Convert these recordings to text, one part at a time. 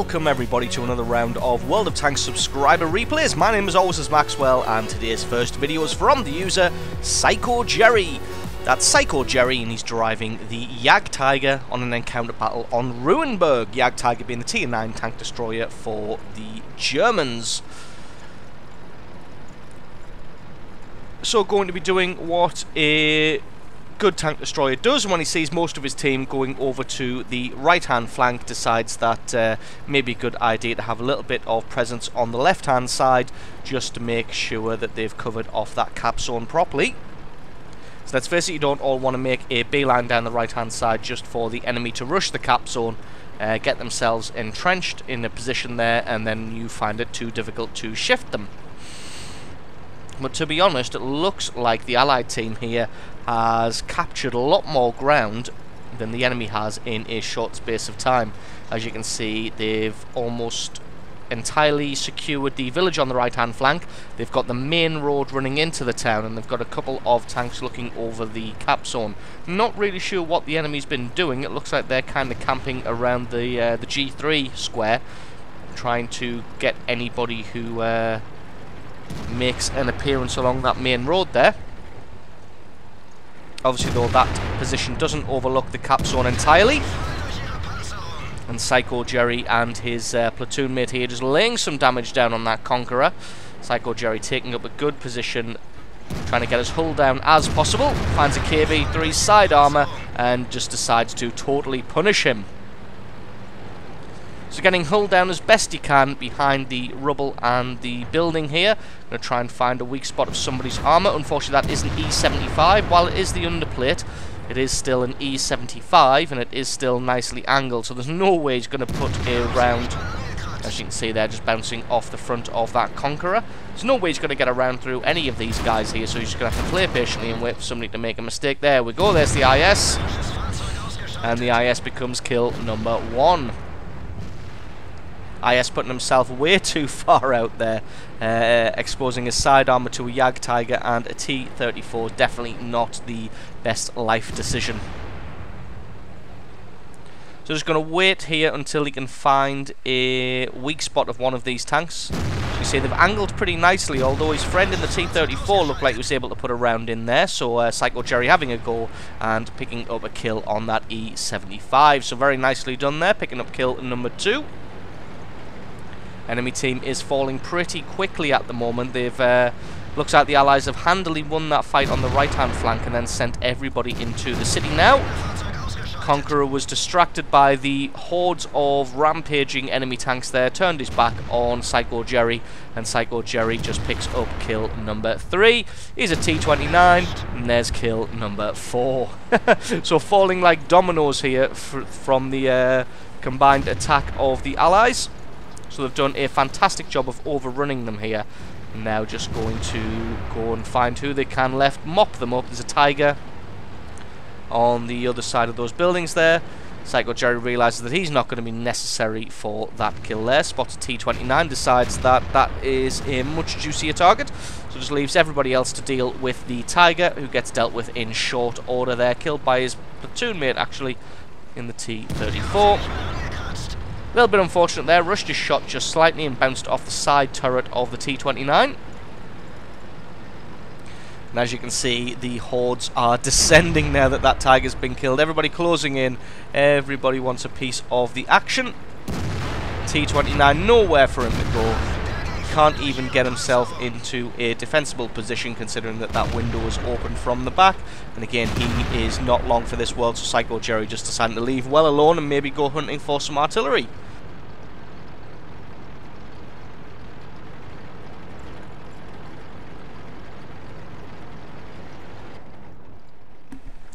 welcome everybody to another round of World of Tanks subscriber replays. My name as always is Maxwell, and today's first video is from the user Psycho Jerry. That's Psycho Jerry, and he's driving the Jagdtiger on an encounter battle on Ruinberg. Jagdtiger being the Tier 9 tank destroyer for the Germans. So going to be doing what a good tank destroyer does when he sees most of his team going over to the right hand flank, decides that may be a good idea to have a little bit of presence on the left hand side just to make sure that they've covered off that cap zone properly. So let's face it, you don't all want to make a beeline down the right hand side just for the enemy to rush the cap zone, get themselves entrenched in a position there, and then you find it too difficult to shift them. But to be honest, it looks like the allied team here has captured a lot more ground than the enemy has in a short space of time. As you can see, they've almost entirely secured the village on the right hand flank. They've got the main road running into the town, and they've got a couple of tanks looking over the cap zone. Not really sure what the enemy's been doing. It looks like they're kind of camping around the G3 square, trying to get anybody who makes an appearance along that main road there. Obviously though, that position doesn't overlook the cap zone entirely, and Psycho Jerry and his platoon mate here just laying some damage down on that Conqueror. Psycho Jerry taking up a good position, trying to get his hull down as possible, finds a KB3 side armor and just decides to totally punish him. So getting hull down as best he can behind the rubble and the building here. Going to try and find a weak spot of somebody's armour. Unfortunately, that is an E75. While it is the underplate, it is still an E75, and it is still nicely angled. So there's no way he's going to put a round, as you can see there, just bouncing off the front of that Conqueror. There's no way he's going to get around through any of these guys here, so he's just going to have to play patiently and wait for somebody to make a mistake. There we go, there's the IS. And the IS becomes kill number 1. IS putting himself way too far out there, exposing his side armor to a Jagdtiger and a T-34. Definitely not the best life decision. So just going to wait here until he can find a weak spot of one of these tanks. As you see, they've angled pretty nicely, although his friend in the T-34 looked like he was able to put a round in there. So Psycho Jerry having a go and picking up a kill on that E75. So very nicely done there, picking up kill number 2. Enemy team is falling pretty quickly at the moment. They've looks like the Allies have handily won that fight on the right-hand flank and then sent everybody into the city now. Conqueror was distracted by the hordes of rampaging enemy tanks there, turned his back on Psycho Jerry, and Psycho Jerry just picks up kill number 3. He's a T-29, and there's kill number 4. So falling like dominoes here from the combined attack of the Allies. So they've done a fantastic job of overrunning them here. Now just going to go and find who they can left, mop them up. There's a Tiger on the other side of those buildings there. Psycho Jerry realises that he's not going to be necessary for that kill there. Spots a T-29, decides that that is a much juicier target. So just leaves everybody else to deal with the Tiger, who gets dealt with in short order there. Killed by his platoon mate, actually, in the T-34. A little bit unfortunate there, rushed his shot just slightly and bounced off the side turret of the T-29. And as you can see, the hordes are descending now that that Tiger's been killed. Everybody closing in, everybody wants a piece of the action. T-29, nowhere for him to go. Can't even get himself into a defensible position, considering that that window is open from the back. And again, he is not long for this world, so Psycho Jerry just decided to leave well alone and maybe go hunting for some artillery.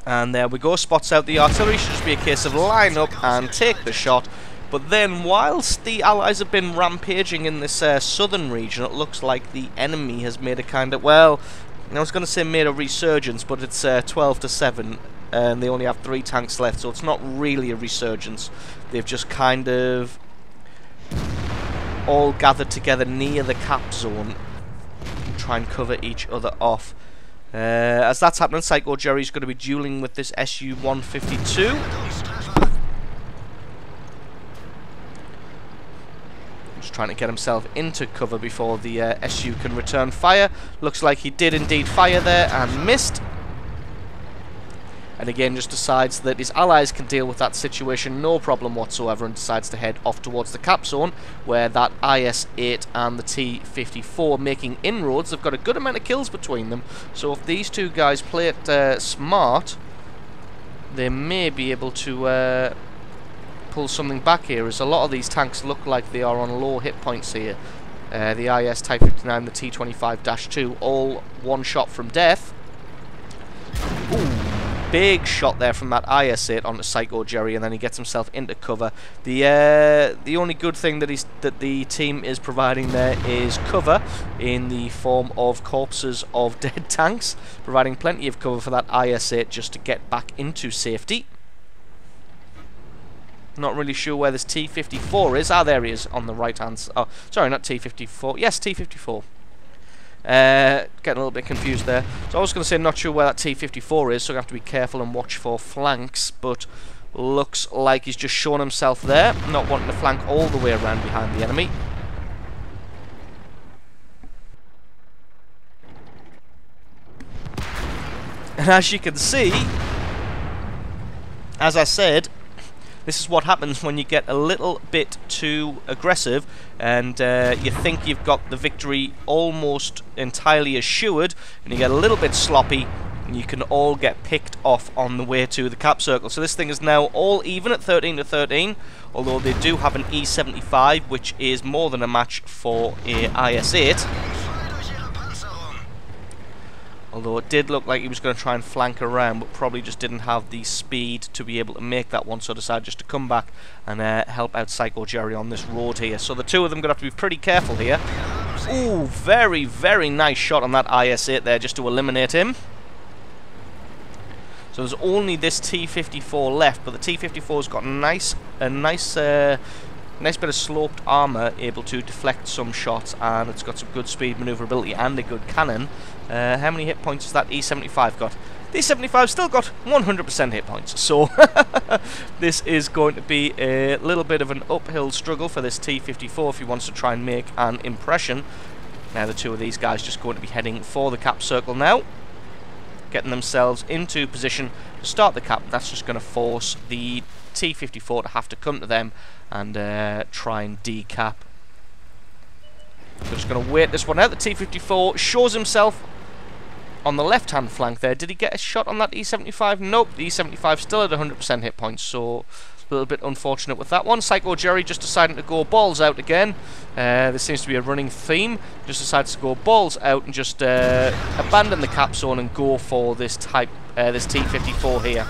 And there we go, spots out the artillery. Should just be a case of line up and take the shot. But then, whilst the Allies have been rampaging in this southern region, it looks like the enemy has made a kind of, well, I was going to say made a resurgence, but it's 12-7, and they only have 3 tanks left, so it's not really a resurgence. They've just kind of all gathered together near the cap zone and try and cover each other off. As that's happening, Psycho Jerry's going to be dueling with this Su-152. trying to get himself into cover before the SU can return fire. Looks like he did indeed fire there and missed. And again just decides that his allies can deal with that situation no problem whatsoever, and decides to head off towards the cap zone, where that IS-8 and the T-54 making inroads. They've got a good amount of kills between them, so if these two guys play it smart, they may be able to pull something back here, as a lot of these tanks look like they are on low hit points here. The IS Type 59, the T-25-2, all one shot from death. Ooh. Big shot there from that IS-8 onto Psycho Jerry, and then he gets himself into cover. The only good thing that the team is providing there is cover in the form of corpses of dead tanks, providing plenty of cover for that IS-8 just to get back into safety. Not really sure where this T-54 is. Ah, there he is on the right hand side. Oh, sorry, not T-54. Yes, T-54. Getting a little bit confused there. So I was going to say not sure where that T-54 is, so I have to be careful and watch for flanks, but looks like he's just shown himself there, not wanting to flank all the way around behind the enemy. And as you can see, as I said, this is what happens when you get a little bit too aggressive and you think you've got the victory almost entirely assured, and you get a little bit sloppy and you can all get picked off on the way to the cap circle. So this thing is now all even at 13 to 13, although they do have an E-75, which is more than a match for a IS-8. Although it did look like he was going to try and flank around, but probably just didn't have the speed to be able to make that one, so decided just to come back and help out Psycho Jerry on this road here. So the two of them going to have to be pretty careful here. Ooh, very, very nice shot on that IS-8 there just to eliminate him. So there's only this T-54 left, but the T-54's got a nice bit of sloped armour, able to deflect some shots, and it's got some good speed, manoeuvrability, and a good cannon. How many hit points has that E-75 got? The E-75 still got 100% hit points, so this is going to be a little bit of an uphill struggle for this T-54 if he wants to try and make an impression. Now the two of these guys just going to be heading for the cap circle now, getting themselves into position to start the cap. That's just going to force the T-54 to have to come to them and try and decap. We're just going to wait this one out. The T-54 shows himself on the left-hand flank there. Did he get a shot on that E-75? Nope, the E-75 still at 100% hit points, so a little bit unfortunate with that one. Psycho Jerry just deciding to go balls out again. This seems to be a running theme. Just decides to go balls out and just abandon the cap zone and go for this T-54 here.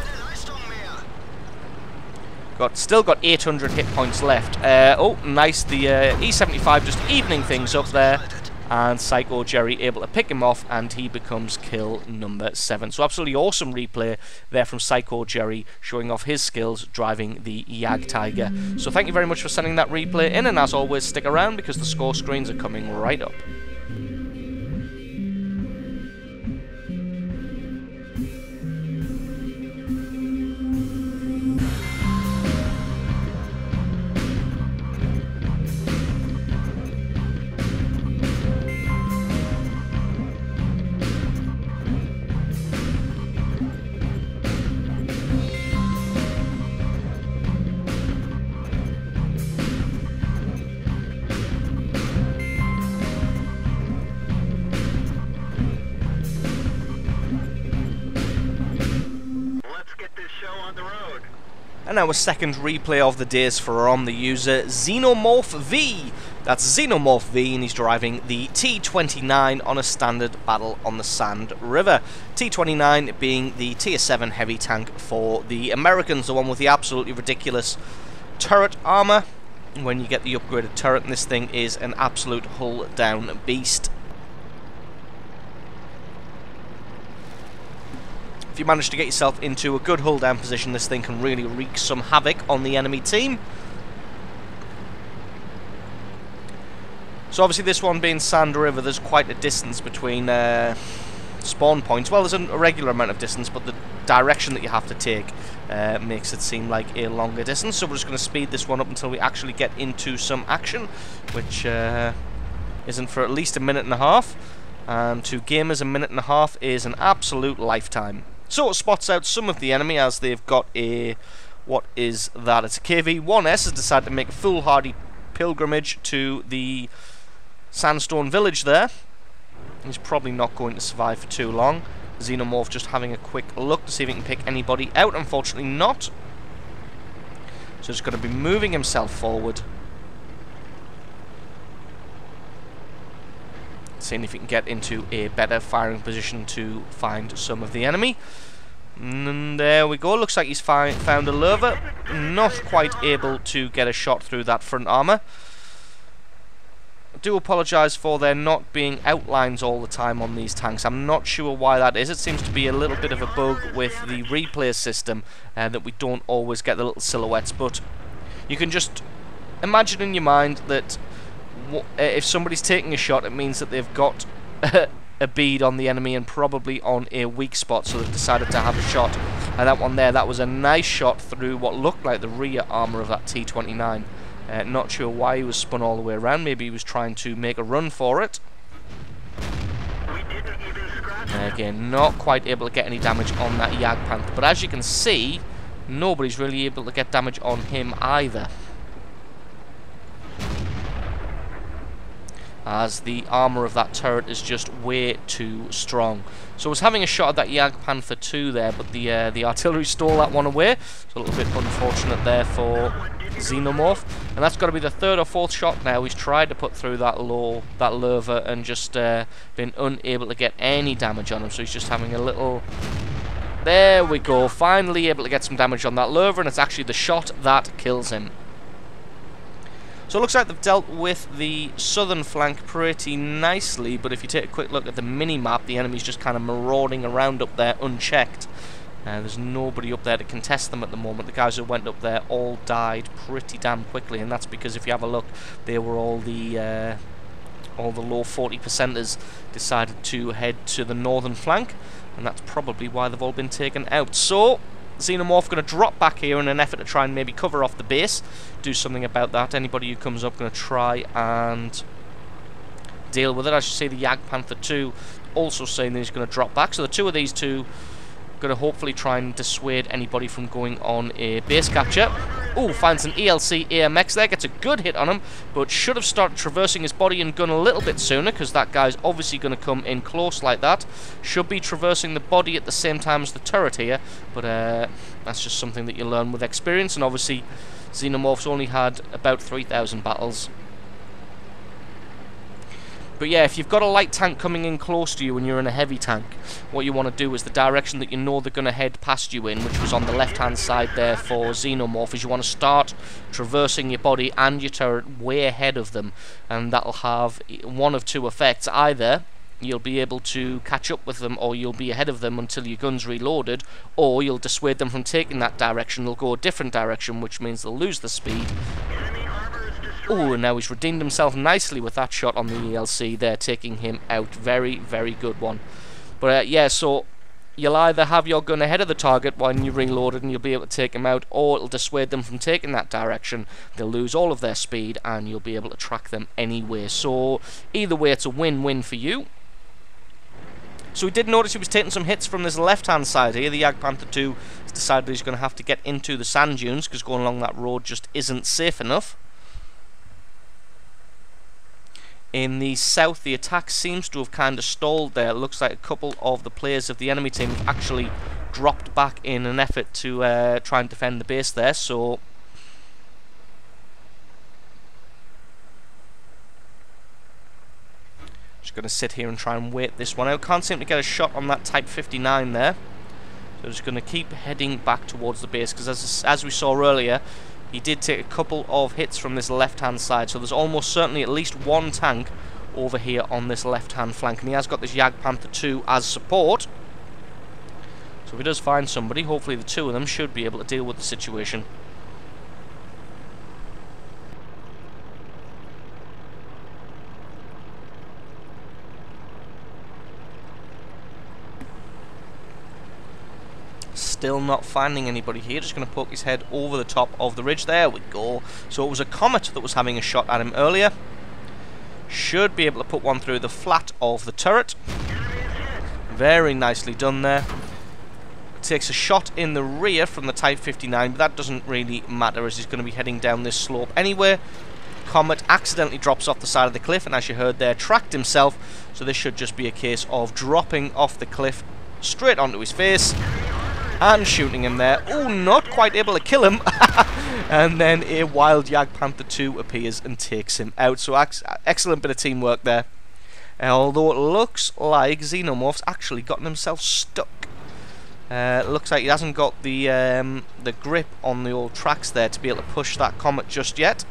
Still got 800 hit points left. Oh, nice. The E-75 just evening things up there. And Psycho Jerry able to pick him off, and he becomes kill number 7. So absolutely awesome replay there from Psycho Jerry, showing off his skills driving the Jagdtiger. So thank you very much for sending that replay in, and as always, stick around because the score screens are coming right up. And now a second replay of the days from the user Xenomorph V. That's Xenomorph V, and he's driving the T-29 on a standard battle on the Sand River. T-29 being the Tier 7 heavy tank for the Americans, the one with the absolutely ridiculous turret armor. When you get the upgraded turret, and this thing is an absolute hull-down beast. If you manage to get yourself into a good hull-down position, this thing can really wreak some havoc on the enemy team. So obviously this one being Sand River, there's quite a distance between spawn points. Well, there's a regular amount of distance, but direction that you have to take makes it seem like a longer distance. So we're just going to speed this one up until we actually get into some action, which isn't for at least a minute and a half. And to gamers, a minute and a half is an absolute lifetime. So it spots out some of the enemy as they've got a... what is that? It's a KV-1S has decided to make a foolhardy pilgrimage to the sandstone village there. He's probably not going to survive for too long. Xenomorph just having a quick look to see if he can pick anybody out. Unfortunately not. So he's going to be moving himself forward. Seeing if he can get into a better firing position to find some of the enemy. And there we go. Looks like he's found a lurver. Not quite able to get a shot through that front armour. I do apologise for there not being outlines all the time on these tanks. I'm not sure why that is. It seems to be a little bit of a bug with the replay system that we don't always get the little silhouettes. But you can just imagine in your mind that if somebody's taking a shot, it means that they've got a bead on the enemy and probably on a weak spot, so they've decided to have a shot. And that one there, that was a nice shot through what looked like the rear armour of that T-29. Not sure why he was spun all the way around. Maybe he was trying to make a run for it. Again, not quite able to get any damage on that Jagdpanther. But as you can see, nobody's really able to get damage on him either, as the armour of that turret is just way too strong. So I was having a shot at that Jagdpanther 2 there, but the artillery stole that one away. So a little bit unfortunate there for Xenomorph. And that's got to be the third or fourth shot now. He's tried to put through that lurver and just been unable to get any damage on him. So he's just having a little... There we go. Finally able to get some damage on that lurver, and it's actually the shot that kills him. So it looks like they've dealt with the southern flank pretty nicely, but if you take a quick look at the mini-map, the enemy's just kind of marauding around up there unchecked. There's nobody up there to contest them at the moment. The guys who went up there all died pretty damn quickly, and that's because if you have a look, they were all the low 40%ers decided to head to the northern flank, and that's probably why they've all been taken out. So Xenomorph going to drop back here in an effort to try and maybe cover off the base, do something about that. Anybody who comes up going to try and deal with it. As you see, the Jagdpanther 2 also saying that he's going to drop back. So the two of these two going to hopefully try and dissuade anybody from going on a base capture. Oh, finds an ELC AMX there, gets a good hit on him, but should have started traversing his body and gun a little bit sooner, because that guy's obviously going to come in close like that. Should be traversing the body at the same time as the turret here, but that's just something that you learn with experience, and obviously Xenomorph's only had about 3,000 battles. But yeah, if you've got a light tank coming in close to you and you're in a heavy tank, what you want to do is the direction that you know they're going to head past you in, which was on the left-hand side there for Xenomorph, is you want to start traversing your body and your turret way ahead of them, and that'll have one of two effects. Either you'll be able to catch up with them, or you'll be ahead of them until your gun's reloaded, or you'll dissuade them from taking that direction. They'll go a different direction, which means they'll lose the speed. Oh, and now he's redeemed himself nicely with that shot on the ELC there, taking him out. Very, very good one. But yeah, so you'll either have your gun ahead of the target when you reload it and you'll be able to take him out, or it'll dissuade them from taking that direction. They'll lose all of their speed and you'll be able to track them anyway. So either way, it's a win-win for you. So we did notice he was taking some hits from this left-hand side here. The Jagdpanther 2 has decided he's going to have to get into the sand dunes, because going along that road just isn't safe enough. In the south, the attack seems to have kind of stalled there. It looks like a couple of the players of the enemy team have actually dropped back in an effort to try and defend the base there. So just going to sit here and try and wait this one out. Can't seem to get a shot on that Type 59 there. So just going to keep heading back towards the base, because as we saw earlier, he did take a couple of hits from this left-hand side, so there's almost certainly at least one tank over here on this left-hand flank, and he has got this Jagdpanther 2 as support. So if he does find somebody, hopefully the two of them should be able to deal with the situation. Still not finding anybody here. Just going to poke his head over the top of the ridge. There we go. So it was a Comet that was having a shot at him earlier. Should be able to put one through the flat of the turret. Very nicely done there. Takes a shot in the rear from the Type 59, but that doesn't really matter as he's going to be heading down this slope anyway. Comet accidentally drops off the side of the cliff, and as you heard there, tracked himself. So this should just be a case of dropping off the cliff straight onto his face and shooting him there. Oh, not quite able to kill him. And then a wild Jagdpanther 2 appears and takes him out. So excellent bit of teamwork there. Although it looks like Xenomorph's actually gotten himself stuck. Looks like he hasn't got the grip on the old tracks there to be able to push that Comet just yet.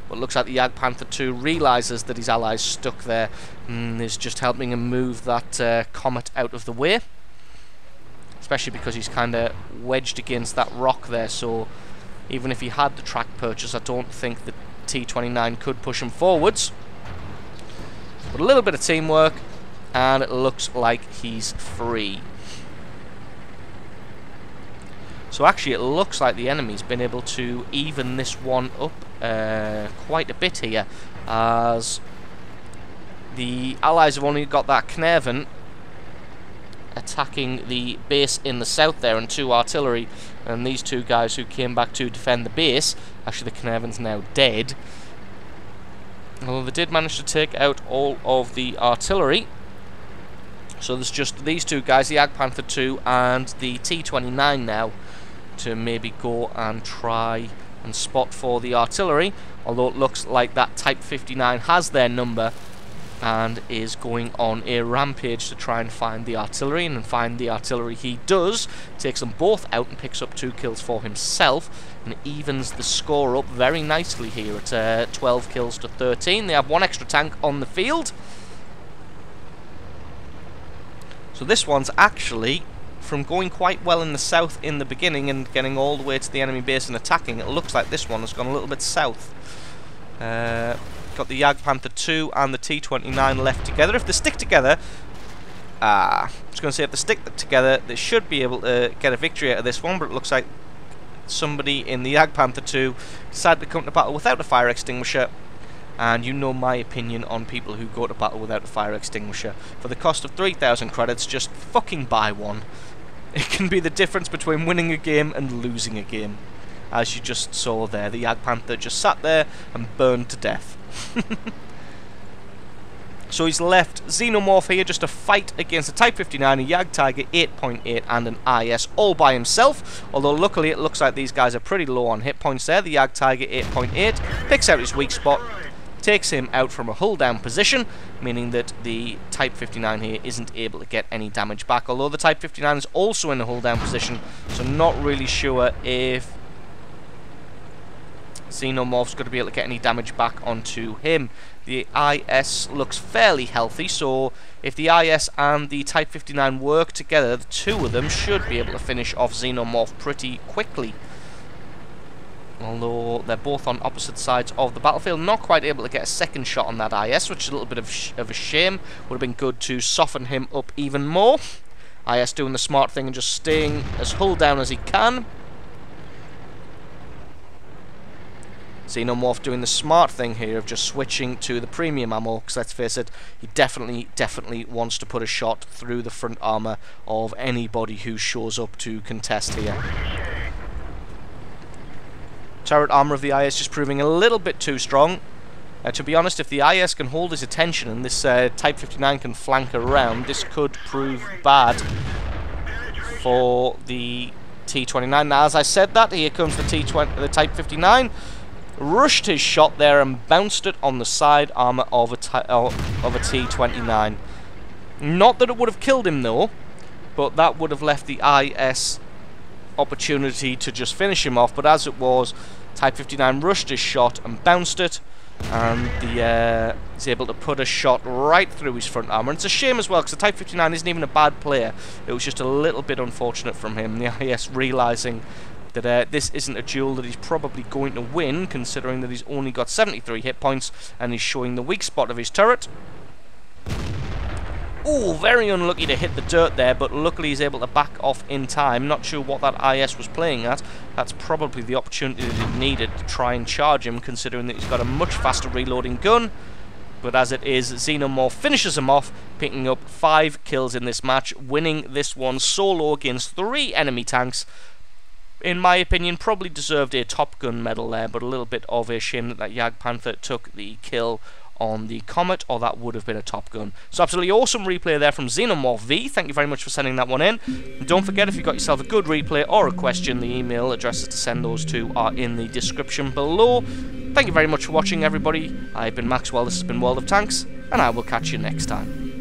But it looks like the Jagdpanther 2 realises that his ally's stuck there and is just helping him move that Comet out of the way. Especially because he's kind of wedged against that rock there, so even if he had the track purchase, I don't think the T-29 could push him forwards. But a little bit of teamwork, and it looks like he's free. So actually it looks like the enemy's been able to even this one up quite a bit here, as the Allies have only got that Knerven attacking the base in the south there and 2 artillery, and these 2 guys who came back to defend the base, actually the Knerven's now dead. Although they did manage to take out all of the artillery. So there's just these 2 guys, the Jagdpanther 2 and the T-29 now, to maybe go and try and spot for the artillery, although it looks like that Type 59 has their number and is going on a rampage to try and find the artillery, and find the artillery he does, takes them both out and picks up 2 kills for himself, and evens the score up very nicely here at 12 kills to 13. They have 1 extra tank on the field. So this one's actually, from going quite well in the south in the beginning and getting all the way to the enemy base and attacking, it looks like this one has gone a little bit south. Got the Jagdpanther 2 and the T-29 left together. If they stick together, I was going to say if they stick together, they should be able to get a victory out of this one, but it looks like somebody in the Jagdpanther 2 decided to come to battle without a fire extinguisher. And you know my opinion on people who go to battle without a fire extinguisher. For the cost of 3,000 credits, just fucking buy one. It can be the difference between winning a game and losing a game. As you just saw there, the Jagdpanther just sat there and burned to death. So he's left Xenomorph here just to fight against a Type 59, a Jagdtiger 8.8 and an IS all by himself. Although luckily it looks like these guys are pretty low on hit points there. The Jagdtiger 8.8 picks out his weak spot, takes him out from a hull down position, meaning that the Type 59 here isn't able to get any damage back. Although the Type 59 is also in a hull down position, so not really sure if Xenomorph's going to be able to get any damage back onto him. The IS looks fairly healthy, so if the IS and the Type 59 work together, the 2 of them should be able to finish off Xenomorph pretty quickly. Although they're both on opposite sides of the battlefield, not quite able to get a second shot on that IS, which is a little bit of a shame. Would have been good to soften him up even more. IS doing the smart thing and just staying as hull down as he can. Xenomorph doing the smart thing here of just switching to the premium ammo, because let's face it, he definitely wants to put a shot through the front armour of anybody who shows up to contest here. Turret armour of the IS just proving a little bit too strong. To be honest, if the IS can hold his attention and this Type 59 can flank around, this could prove bad for the T-29. Now, as I said that, here comes the Type 59. Rushed his shot there and bounced it on the side armour of a T-29. Not that it would have killed him though, but that would have left the IS opportunity to just finish him off. But as it was, Type 59 rushed his shot and bounced it, and he's able to put a shot right through his front armour. And it's a shame as well, because the Type 59 isn't even a bad player. It was just a little bit unfortunate from him. The IS realising that this isn't a duel that he's probably going to win, considering that he's only got 73 hit points and he's showing the weak spot of his turret. Ooh, very unlucky to hit the dirt there, but luckily he's able to back off in time. Not sure what that IS was playing at. That's probably the opportunity that he needed to try and charge him, considering that he's got a much faster reloading gun. But as it is, Xenomorph finishes him off, picking up 5 kills in this match, winning this one solo against 3 enemy tanks. In my opinion, probably deserved a Top Gun medal there, but a little bit of a shame that Jagdpanther took the kill on the Comet, or that would have been a Top Gun. So absolutely awesome replay there from Xenomorph V. Thank you very much for sending that one in. And don't forget, if you've got yourself a good replay or a question, the email addresses to send those to are in the description below. Thank you very much for watching, everybody. I've been Maxwell, this has been World of Tanks, and I will catch you next time.